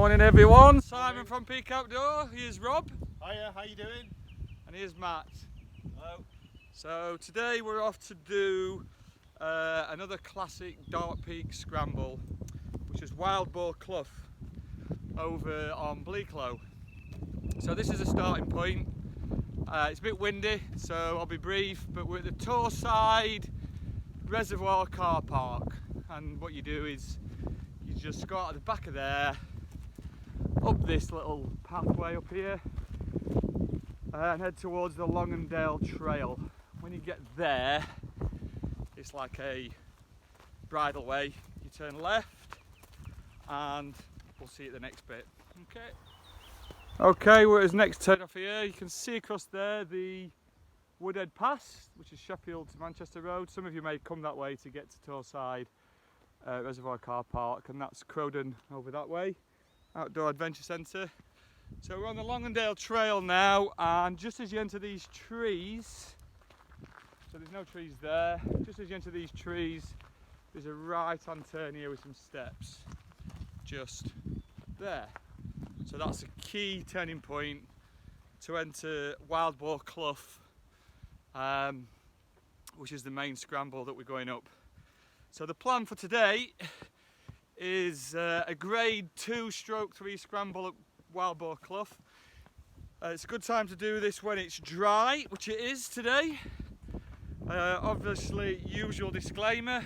Morning everyone, Simon from Peak Outdoor, here's Rob. Hiya, how you doing? And here's Matt. Hello. So today we're off to do another classic dark peak scramble, which is Wildboar Clough over on Bleaklow. So this is a starting point. It's a bit windy, so I'll be brief, but we're at the Torside Reservoir car park, and what you do is you just go out at the back of there, up this little pathway up here, and head towards the Longdale Trail. When you get there, it's like a bridle way. You turn left, and we'll see you at the next bit. Okay, we're at his next turn off here. You can see across there the Woodhead Pass, which is Sheffield to Manchester Road. Some of you may come that way to get to Torside Reservoir Car Park, and that's Crowden over that way, Outdoor Adventure Centre. So we're on the Longdale Trail now, and just as you enter these trees, so there's no trees there, just as you enter these trees, there's a right hand turn here with some steps, just there. So that's a key turning point to enter Wildboar Clough, which is the main scramble that we're going up. So the plan for today is a grade 2/3 scramble at Wildboar Clough. It's a good time to do this when it's dry, which it is today. Obviously, usual disclaimer,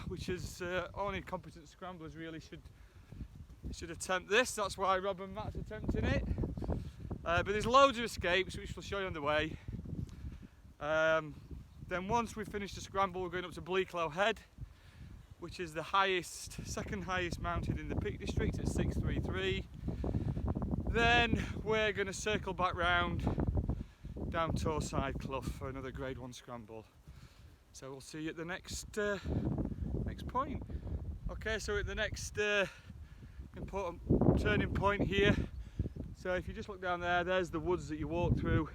which is only competent scramblers really should attempt this. That's why Rob and Matt's attempting it. But there's loads of escapes, which we'll show you on the way. Then once we've finished the scramble, we're going up to Bleaklow Head, which is the second highest mountain in the Peak District at 633. Then we're going to circle back round down Torside Clough for another grade 1 scramble. So we'll see you at the next point. Okay, so at the next important turning point here. So if you just look down there, there's the woods that you walk through.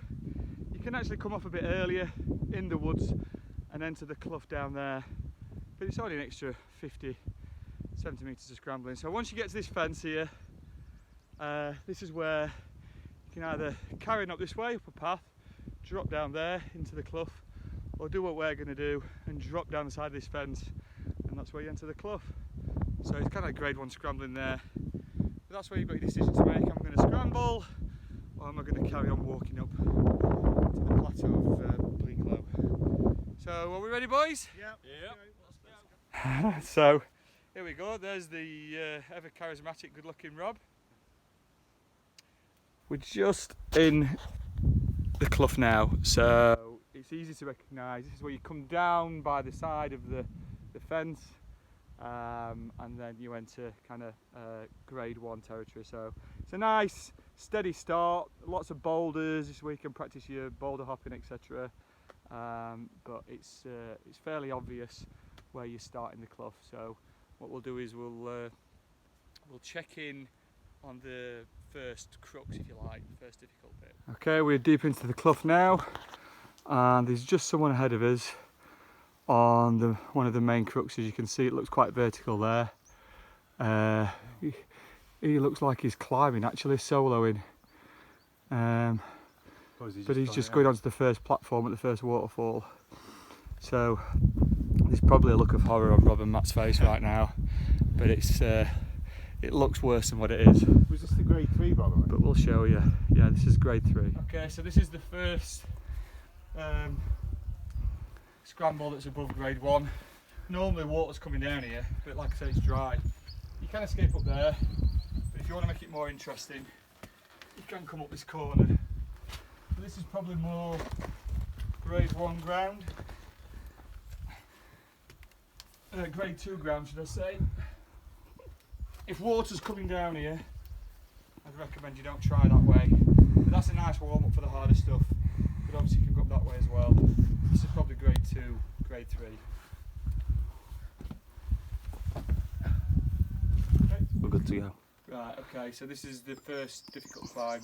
You can actually come off a bit earlier in the woods and enter the clough down there, but it's only an extra 50-70 metres of scrambling. So once you get to this fence here, this is where you can either carry on up this way, up a path, drop down there into the clough, or do what we're going to do and drop down the side of this fence, and that's where you enter the clough. So it's kind of grade 1 scrambling there. But that's where you've got your decision to make. Am I going to scramble, or am I going to carry on walking up to the plateau of Bleaklow? So are we ready, boys? Yeah. So here we go. There's the ever charismatic, good looking Rob. We're just in the clough now, so it's easy to recognise. This is where you come down by the side of the fence, and then you enter kind of grade 1 territory. So it's a nice steady start, lots of boulders. This is where you can practice your boulder hopping, etc. But it's fairly obvious where you start in the clough. So what we'll do is we'll check in on the first crux, if you like, the first difficult bit. Okay, we're deep into the clough now, and there's just someone ahead of us on one of the main cruxes. You can see it looks quite vertical there. He looks like he's climbing, actually soloing. But he's just going onto the first platform at the first waterfall. So there's probably a look of horror on Rob and Matt's face right now, but it looks worse than what it is. Was this the grade 3, by the way? But we'll show you. Yeah, this is grade 3. Okay, so this is the first scramble that's above grade 1. Normally water's coming down here, but like I said, it's dry. You can escape up there, but if you want to make it more interesting, you can come up this corner. So this is probably more grade 1 ground. Grade 2 ground, should I say. If water's coming down here, I'd recommend you don't try that way. But that's a nice warm up for the harder stuff. But obviously you can go up that way as well. This is probably grade 2, grade 3. Okay. We're good to go. Right, okay, so this is the first difficult climb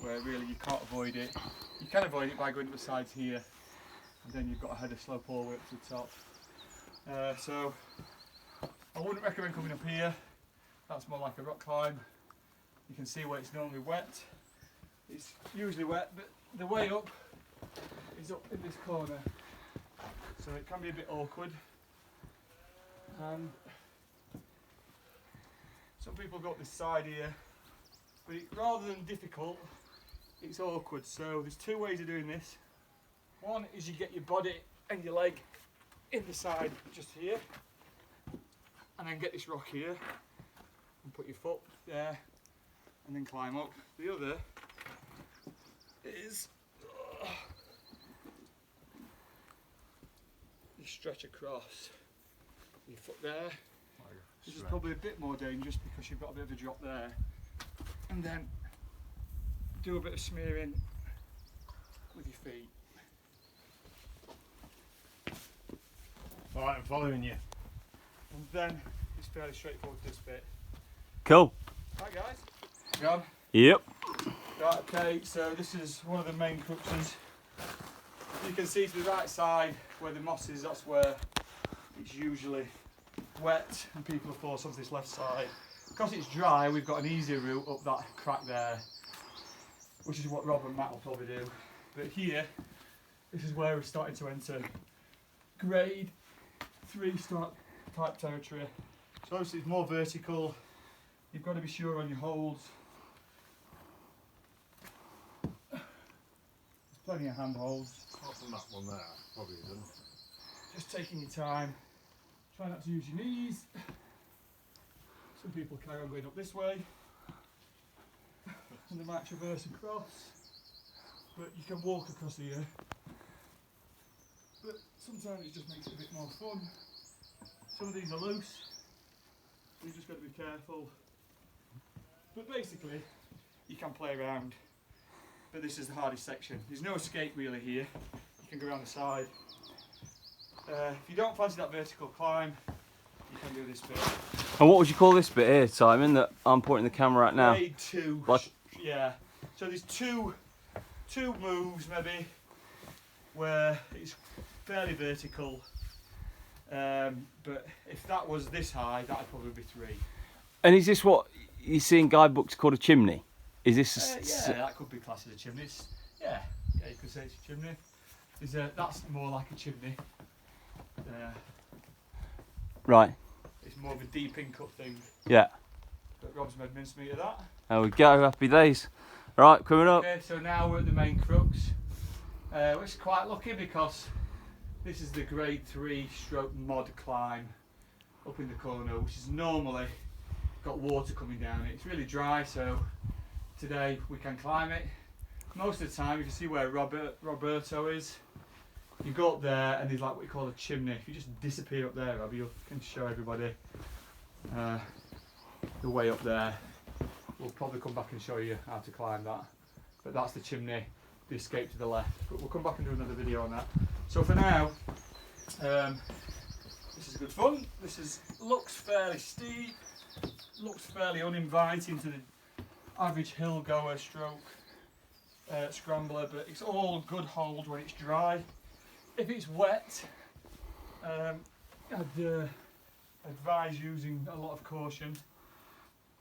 where really you can't avoid it. You can avoid it by going to the sides here, and then you've got to head a slope all the way up to the top. So I wouldn't recommend coming up here. That's more like a rock climb. You can see where it's normally wet. It's usually wet, but the way up is up in this corner. So it can be a bit awkward. And some people go up this side here, but rather than difficult, it's awkward. So there's two ways of doing this. One is you get your body and your leg in the side just here, and then get this rock here and put your foot there and then climb up. The other is you stretch across your foot there. This is probably a bit more dangerous because you've got a bit of a drop there, and then do a bit of smearing with your feet. Alright, I'm following you. And then it's fairly straightforward this bit. Cool. Right guys, John? Yep. Right, okay, so this is one of the main cruxes. You can see to the right side where the moss is, that's where it's usually wet and people are forced onto this left side. Because it's dry, we've got an easier route up that crack there, which is what Rob and Matt will probably do. But here, this is where we're starting to enter grade 3 type territory. So obviously it's more vertical. You've got to be sure on your holds. There's plenty of hand holds. Apart from that one there, probably isn't. Just taking your time. Try not to use your knees. Some people carry on going up this way. And they might traverse across. But you can walk across here. But sometimes it just makes it a bit more fun. Some of these are loose. So you just got to be careful. But basically, you can play around. But this is the hardest section. There's no escape really here. You can go around the side. If you don't fancy that vertical climb, you can do this bit. And what would you call this bit here, Simon, that I'm pointing the camera at now? Grade 2. Like, yeah. So there's two moves maybe where it's fairly vertical. But if that was this high, that'd probably be 3. and is this what you see in guidebooks called a chimney? Is this? Yeah, that could be classed as a chimney. Yeah, you could say it's a chimney. That's more like a chimney. Right. It's more of a deep in-cut thing. Yeah. But Rob's made mincemeat of that. There we go. Happy days. Right, coming up. Okay, so now we're at the main crux, which is quite lucky because this is the grade 3 stroke mod climb up in the corner, which is normally got water coming down it. It's really dry, so today we can climb it. Most of the time, if you see where Roberto is, you go up there and there's like what you call a chimney. If you just disappear up there, Rob, you can show everybody the way up there. We'll probably come back and show you how to climb that. But that's the chimney, the escape to the left. But we'll come back and do another video on that. So for now, this is good fun. Looks fairly steep, looks fairly uninviting to the average hill goer stroke scrambler, but it's all good hold when it's dry. If it's wet, I'd advise using a lot of caution.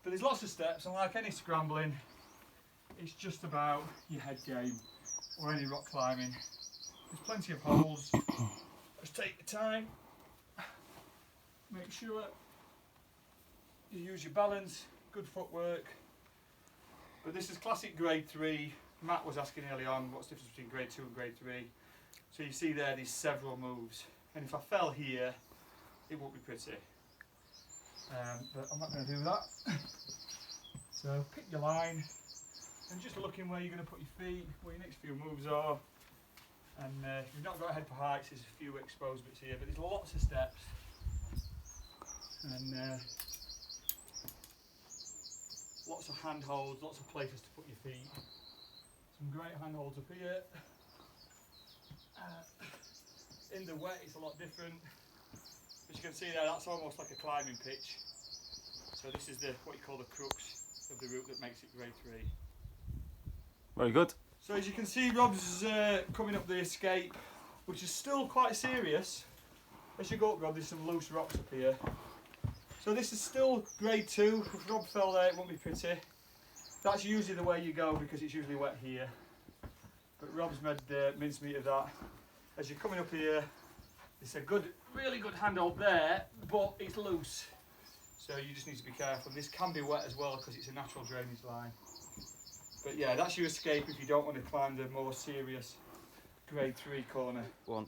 But there's lots of steps, and like any scrambling, it's just about your head game, or any rock climbing. There's plenty of holes. Just take your time. Make sure you use your balance, good footwork. But this is classic grade 3. Matt was asking early on what's the difference between grade 2 and grade 3. So you see there, there's several moves. And if I fell here, it won't be pretty. But I'm not going to do that. So pick your line and just looking where you're going to put your feet, where your next few moves are. And if you've not got a head for heights, there's a few exposed bits here, but there's lots of steps. And lots of handholds, lots of places to put your feet. Some great handholds up here. In the wet, it's a lot different. As you can see there, that's almost like a climbing pitch. So this is what you call the crux of the route that makes it grade 3. Very good. So as you can see, Rob's coming up the escape, which is still quite serious. As you go up, Rob, there's some loose rocks up here. So this is still grade 2. If Rob fell there, it won't be pretty. That's usually the way you go because it's usually wet here. But Rob's made mincemeat of that. As you're coming up here, it's a really good handhold there, but it's loose. So you just need to be careful. This can be wet as well because it's a natural drainage line. But yeah, that's your escape if you don't want to climb the more serious grade 3 corner. One.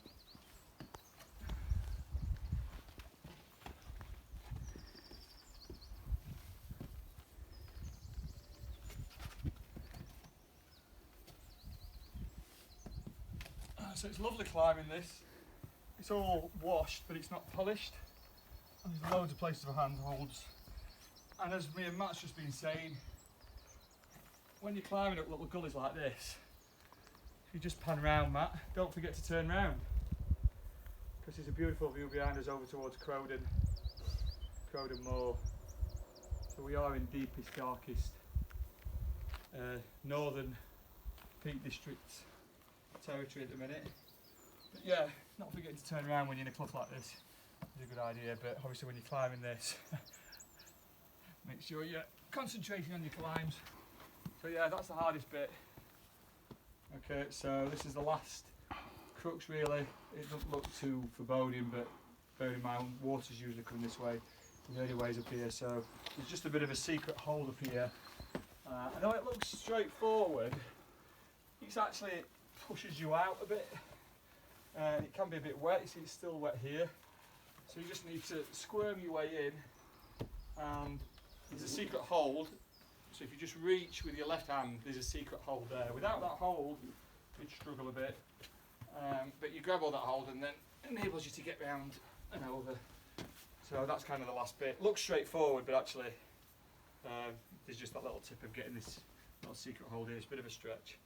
So it's lovely climbing this. It's all washed, but it's not polished. And there's loads of places for handholds. And as me and Matt's just been saying, when you're climbing up little gullies like this, if you just pan round, Matt, don't forget to turn round. Because there's a beautiful view behind us over towards Crowden Moor. So we are in deepest, darkest northern Peak District territory at the minute. But yeah, not forgetting to turn around when you're in a clough like this is a good idea, but obviously when you're climbing this, make sure you're concentrating on your climbs. So yeah, that's the hardest bit. Okay, so this is the last crux really. It doesn't look too foreboding, but bear in mind, water's usually coming this way. The only ways up here, so there's just a bit of a secret hole up here. I know it looks straightforward, it's actually, it pushes you out a bit. It can be a bit wet, you see it's still wet here. So you just need to squirm your way in, and there's a secret hold. So if you just reach with your left hand, there's a secret hold there. Without that hold, you'd struggle a bit. But you grab all that hold and then it enables you to get round and over. So that's kind of the last bit. Looks straightforward, but actually there's just that little tip of getting this little secret hold here. It's a bit of a stretch.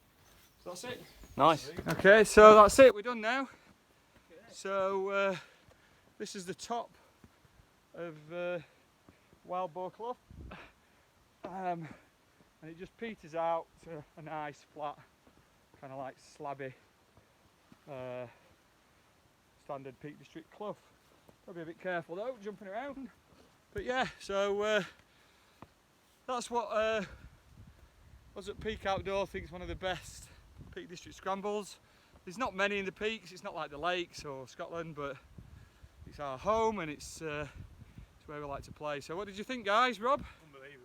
So that's it. Nice. Okay, so that's it. We're done now. So this is the top of Wildboar Clough. And it just peters out to a nice flat, kind of like slabby standard Peak District clough. Got to be a bit careful though, jumping around. But yeah, so that's what us at Peak Outdoor think is one of the best Peak District scrambles. There's not many in the peaks, it's not like the lakes or Scotland, but it's our home and it's where we like to play. So what did you think, guys? Rob? Unbelievable.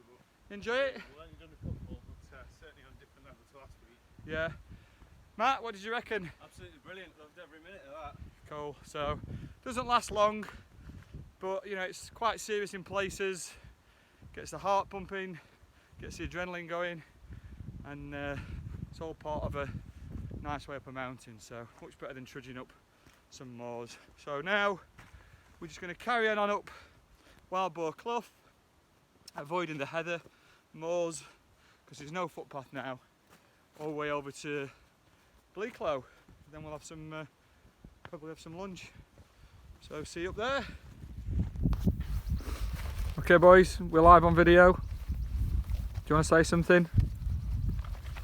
Enjoy it? Well, only done the football, but certainly on a different level to last week. Yeah. Matt, what did you reckon? Absolutely brilliant. Loved every minute of that. Cool. So, doesn't last long, but you know, it's quite serious in places. Gets the heart pumping, gets the adrenaline going, and it's all part of a nice way up a mountain. So, much better than trudging up some moors. So now, we're just going to carry on up Wildboar Clough, avoiding the heather moors because there's no footpath now, all the way over to Bleaklow. Then we'll have some probably have some lunch. So see you up there. Okay boys, we're live on video. Do you want to say something?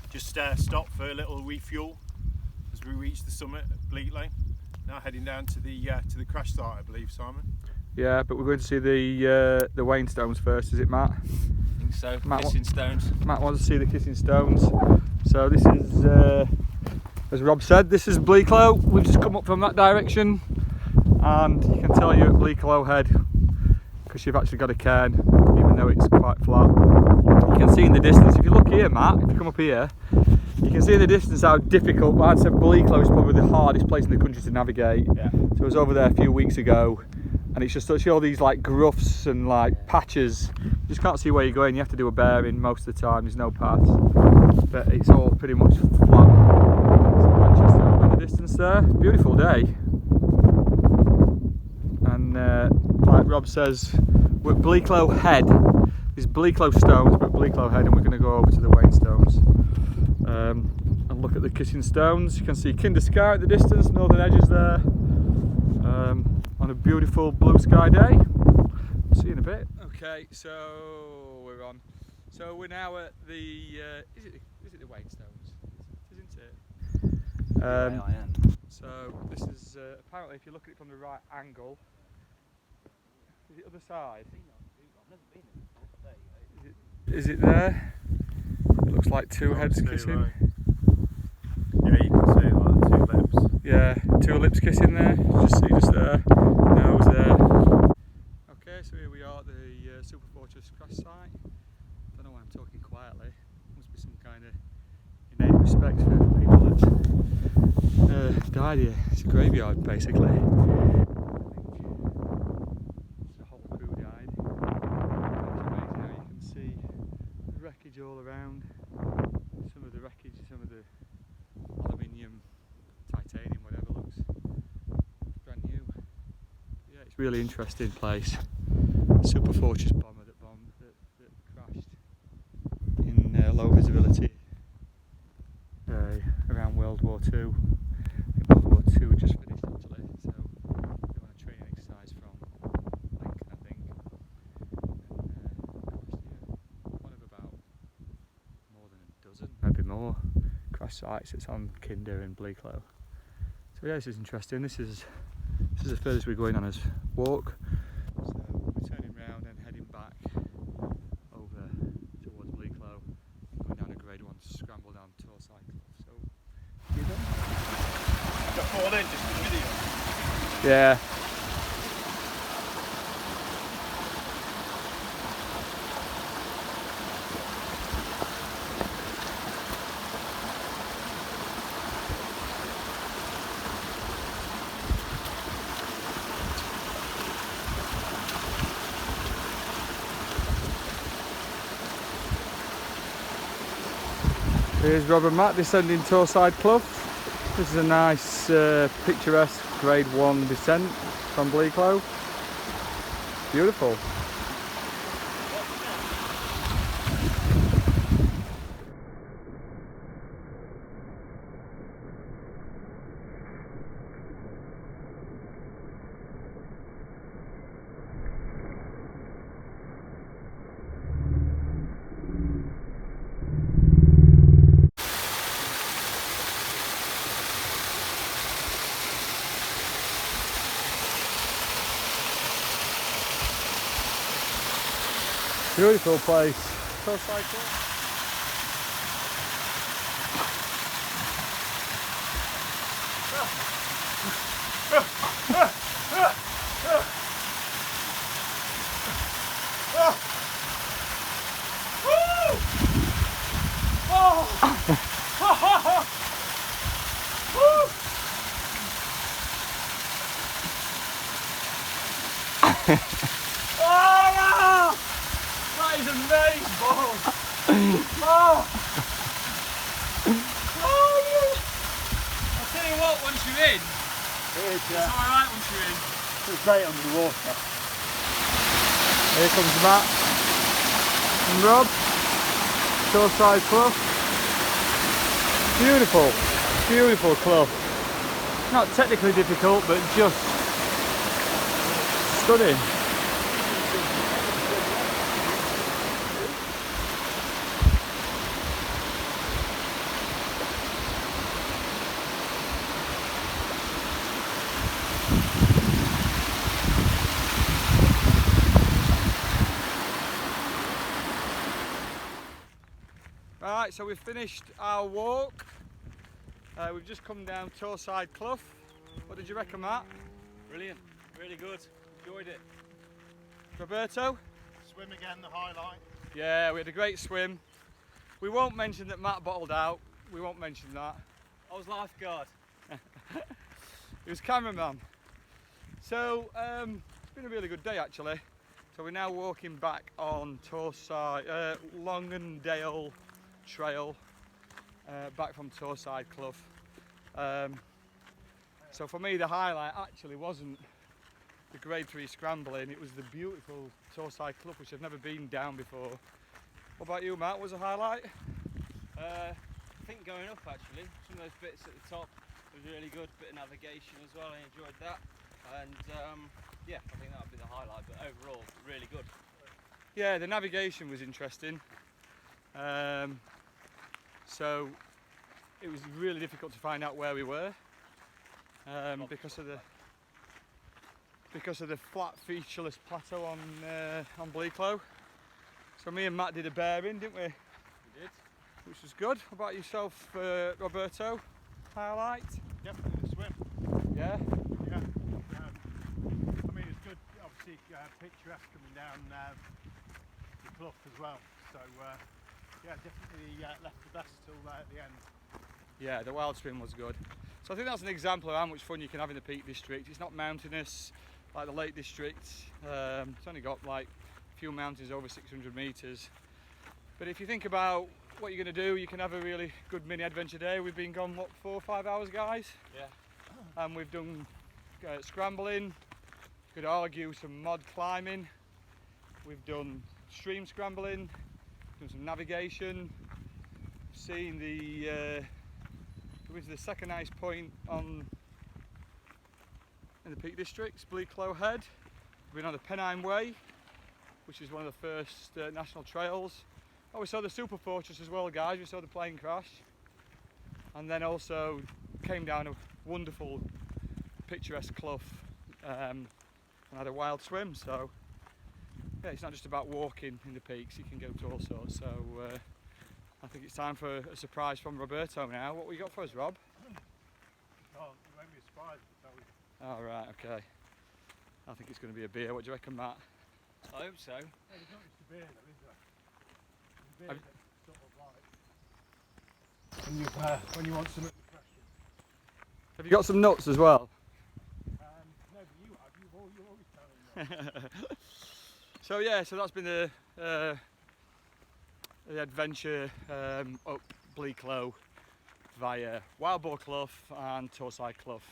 Just stop for a little refuel as we reach the summit at Bleaklow. Now heading down to the crash site, I believe, Simon. Yeah, but we're going to see the Wainstones first, is it, Matt? I think so. Matt, Kissing stones. Matt wants to see the Kissing Stones. So this is, as Rob said, this is Bleaklow. We've just come up from that direction, and you can tell you're at Bleaklow Head because you've actually got a cairn, even though it's quite flat. You can see in the distance, if you look here, Matt, if you come up here, you can see in the distance how difficult, but I'd say Bleaklow is probably the hardest place in the country to navigate. Yeah. So I was over there a few weeks ago, and it's just all these like gruffs and like patches. You just can't see where you're going. You have to do a bearing most of the time. There's no paths, but it's all pretty much flat. So Manchester over in the distance there. Beautiful day. And like Rob says, we're at Bleaklow Head. There's Bleaklow Stones, but Bleaklow Head, and we're going to go over to the Wainstones and look at the Kissing Stones. You can see Kinder Sky at the distance, northern edges there. On a beautiful blue sky day. See you in a bit. Okay, so we're on. So we're now at the is it the Wainstones? Isn't it? So this is apparently, if you look at it from the right angle, is it other side? Is it there? It looks like two heads kissing. Right. Yeah, you can see like the two lips. Yeah, two lips kissing there. Just there. Nose there. Okay, so here we are at the Super Fortress crash site. Don't know why I'm talking quietly. Must be some kind of innate respect for people that died here. It's a graveyard basically. The whole crew died. It's amazing how you can see the wreckage all around. Some of the wreckage, some of the aluminium, titanium, whatever, looks brand new. Yeah, it's a really interesting place. Super Fortress bomber that crashed in low visibility around World War II. World War II just finished actually, so we were on a training exercise from Lincoln, I think. And one of about more than a dozen, maybe more, crash sites that's on Kinder and Bleaklow. So yeah, this is interesting. This is the furthest we're going on as walk. So we're turning round and heading back over towards Bleaklow and going down a grade 1 scramble down Torside Clough. So see you then. Got fall in just for the video. Yeah. Here's Rob and Matt descending Torside Clough. This is a nice picturesque grade 1 descent from Bleaklow. Beautiful. Beautiful place. Torside Clough. That is amazing, balls! Oh! I'll tell you what, once you're in, it's alright once you're in. It's great under the water. Here comes Matt and Rob. Torside Clough. Beautiful, beautiful clough. Not technically difficult, but just stunning. Right, so we've finished our walk. We've just come down Torside Clough. What did you reckon, Matt? Brilliant, really good. Enjoyed it. Roberto? Swim again, the highlight. Yeah, we had a great swim. We won't mention that Matt bottled out. We won't mention that. I was lifeguard. He was cameraman. So, it's been a really good day actually. So we're now walking back on Torside, Longdale Trail, back from Torside Clough. So for me the highlight actually wasn't the grade 3 scrambling, it was the beautiful Torside Clough, which I've never been down before. What about you, Matt? Was a highlight? I think going up actually, some of those bits at the top was really good, bit of navigation as well, I enjoyed that. And yeah, I think that would be the highlight, but overall really good. Yeah, the navigation was interesting. So it was really difficult to find out where we were because of the flat featureless plateau on Bleaklow. So me and Matt did a bearing, didn't we? We did. Which was good. What about yourself, Roberto? Highlight? Definitely the swim. Yeah? Yeah. I mean, it's good, obviously, picturesque coming down the clough as well. So, yeah, definitely left the best till at the end. Yeah, the wild swim was good. So I think that's an example of how much fun you can have in the Peak District. It's not mountainous like the Lake District. It's only got like a few mountains over 600 metres. But if you think about what you're going to do, you can have a really good mini adventure day. We've been gone, what, 4 or 5 hours, guys? Yeah. And we've done scrambling, could argue some mod climbing, we've done stream scrambling, done some navigation, seen the second highest point in the Peak District, Bleaklow Head. We've been on the Pennine Way, which is one of the first national trails. Oh, we saw the Super Fortress as well, guys. We saw the plane crash, and then also came down a wonderful picturesque clough and had a wild swim. So yeah, it's not just about walking in the peaks, you can go to all sorts. So I think it's time for a surprise from Roberto now. What we got for us, Rob? Oh, it won't be a surprise, I'll tell you. Oh right, okay. I think it's going to be a beer. What do you reckon, Matt? I hope so. Yeah, there's not just a beer though, is there? There's a beer that's sort of like when you want some refreshing. Have you got some nuts as well? No, but you have. You're always telling me. So yeah, so that's been the adventure up Bleaklow via Wildboar Clough and Torside Clough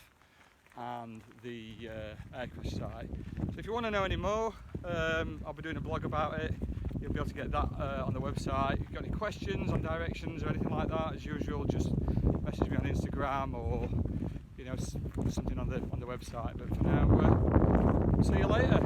and the air crash site. So if you want to know any more, I'll be doing a blog about it. You'll be able to get that on the website. If you've got any questions on directions or anything like that, as usual, just message me on Instagram or something on the website. But for now, see you later.